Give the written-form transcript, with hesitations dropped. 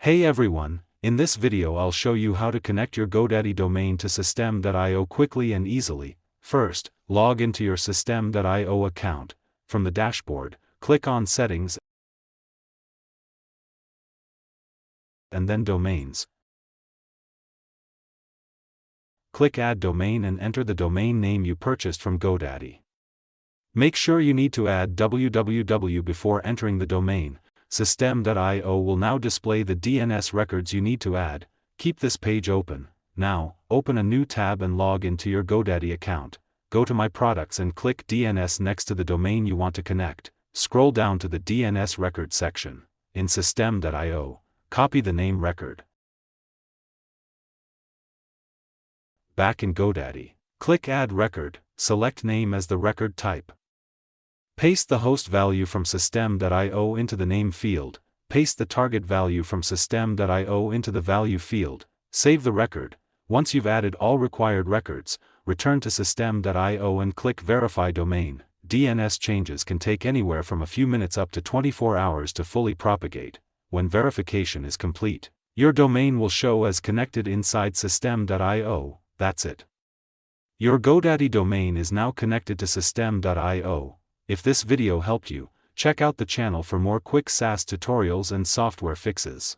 Hey everyone, in this video I'll show you how to connect your GoDaddy domain to System.io quickly and easily. First, log into your System.io account. From the dashboard, click on Settings and then Domains. Click Add Domain and enter the domain name you purchased from GoDaddy. Make sure you need to add www before entering the domain. System.io will now display the DNS records you need to add. Keep this page open. Now, open a new tab and log into your GoDaddy account. Go to My Products and click DNS next to the domain you want to connect. Scroll down to the DNS Records section. In System.io, copy the name record. Back in GoDaddy, click Add Record, select Name as the record type. Paste the host value from System.io into the name field, paste the target value from System.io into the value field, save the record. Once you've added all required records, return to System.io and click Verify Domain. DNS changes can take anywhere from a few minutes up to 24 hours to fully propagate. When verification is complete, your domain will show as connected inside System.io. That's it. Your GoDaddy domain is now connected to System.io. If this video helped you, check out the channel for more quick SaaS tutorials and software fixes.